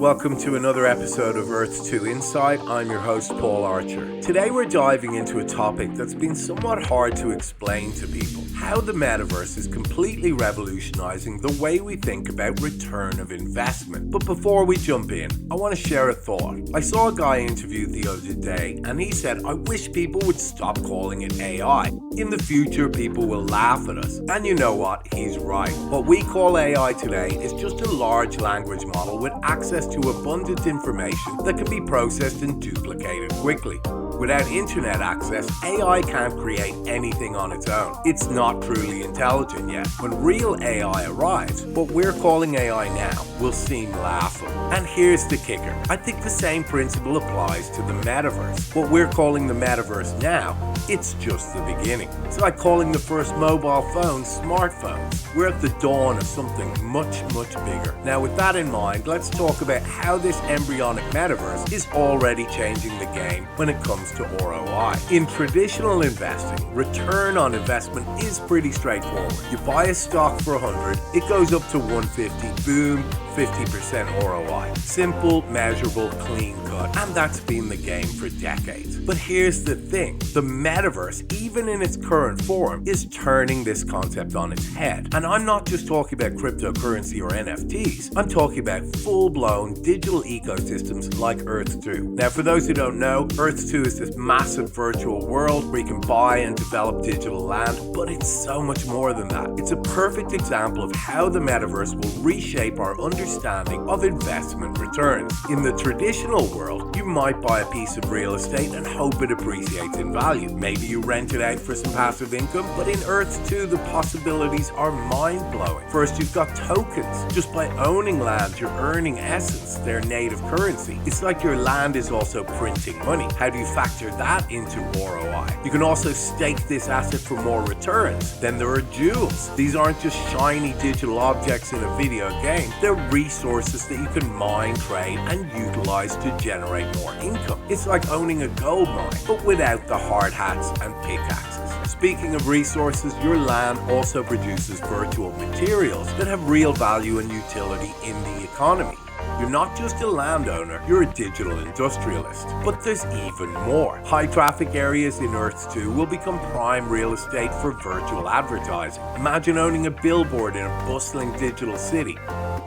Welcome to another episode of Earth 2 Insight. I'm your host, Paul Archer. Today we're diving into a topic that's been somewhat hard to explain to people. How the Metaverse is completely revolutionizing the way we think about return of investment. But before we jump in, I want to share a thought. I saw a guy interviewed the other day and he said, I wish people would stop calling it AI. In the future, people will laugh at us. And you know what? He's right. What we call AI today is just a large language model with access to abundant information that can be processed and duplicated quickly. Without internet access, AI can't create anything on its own. It's not truly intelligent yet. When real AI arrives, what we're calling AI now will seem laughable. And here's the kicker. I think the same principle applies to the Metaverse. What we're calling the Metaverse now, it's just the beginning. It's like calling the first mobile phones smartphones. We're at the dawn of something much, much bigger. Now, with that in mind, let's talk about how this embryonic Metaverse is already changing the game when it comes to ROI. In traditional investing, return on investment is pretty straightforward. You buy a stock for 100, it goes up to 150, boom, 50% ROI. Simple, measurable, clean cut. And that's been the game for decades. But here's the thing. The Metaverse, even in its current form, is turning this concept on its head. And I'm not just talking about cryptocurrency or NFTs. I'm talking about full-blown digital ecosystems like Earth 2. Now, for those who don't know, Earth 2 is this massive virtual world where you can buy and develop digital land, but it's so much more than that. It's a perfect example of how the Metaverse will reshape our understanding of investment returns. In the traditional world, you might buy a piece of real estate and hope it appreciates in value. Maybe you rent it out for some passive income, but in Earth 2, the possibilities are mind-blowing. First, you've got tokens. Just by owning land, you're earning essence, their native currency. It's like your land is also printing money. How do you factor that into ROI? You can also stake this asset for more returns. Then there are jewels. These aren't just shiny digital objects in a video game. They're resources that you can mine, trade, and utilize to generate more income. It's like owning a gold mine, but without the hard hats and pickaxes. Speaking of resources, your land also produces virtual materials that have real value and utility in the economy. You're not just a landowner, you're a digital industrialist. But there's even more. High traffic areas in Earth 2 will become prime real estate for virtual advertising. Imagine owning a billboard in a bustling digital city,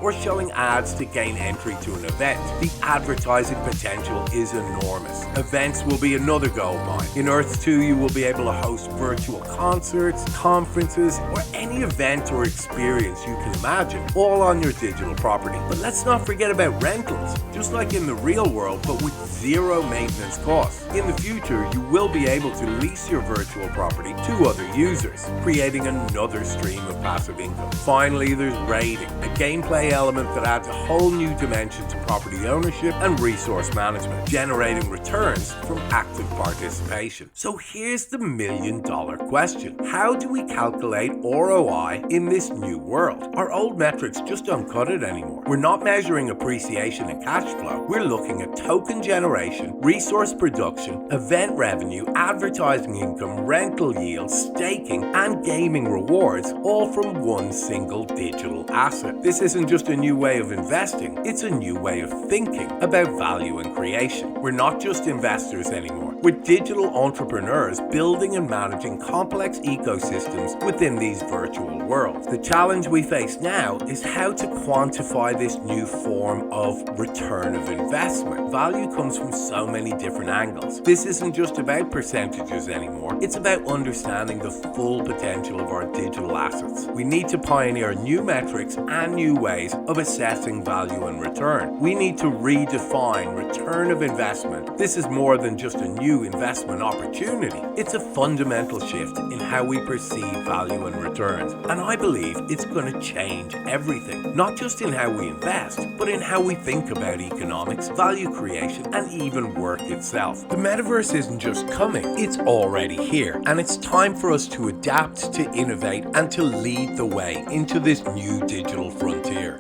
or showing ads to gain entry to an event. The advertising potential is enormous. Events will be another gold mine. In Earth 2, you will be able to host virtual concerts, conferences, or any event or experience you can imagine, all on your digital property. But let's not forget about rentals, just like in the real world, but with zero maintenance costs. In the future, you will be able to lease your virtual property to other users, creating another stream of passive income. Finally, there's raiding, a gameplay element that adds a whole new dimension to property ownership and resource management, generating returns from active participation. So here's the million-dollar question. How do we calculate ROI in this new world? Our old metrics just don't cut it anymore. We're not measuring appreciation and cash flow. We're looking at token generation, resource production, event revenue, advertising income, rental yields, staking, and gaming rewards, all from one single digital asset. This isn't just a new way of investing, it's a new way of thinking about value and creation. We're not just investors anymore. We're digital entrepreneurs building and managing complex ecosystems within these virtual worlds. The challenge we face now is how to quantify this new form of return of investment. Value comes from so many different angles. This isn't just about percentages anymore. It's about understanding the full potential of our digital assets. We need to pioneer new metrics and new ways of assessing value and return. We need to redefine return of investment. This is more than just a new investment opportunity. It's a fundamental shift in how we perceive value and returns. And I believe it's going to change everything. Not just in how we invest, but in how we think about economics, value creation, and even work itself. The Metaverse isn't just coming, it's already here. And it's time for us to adapt, to innovate, and to lead the way into this new digital frontier.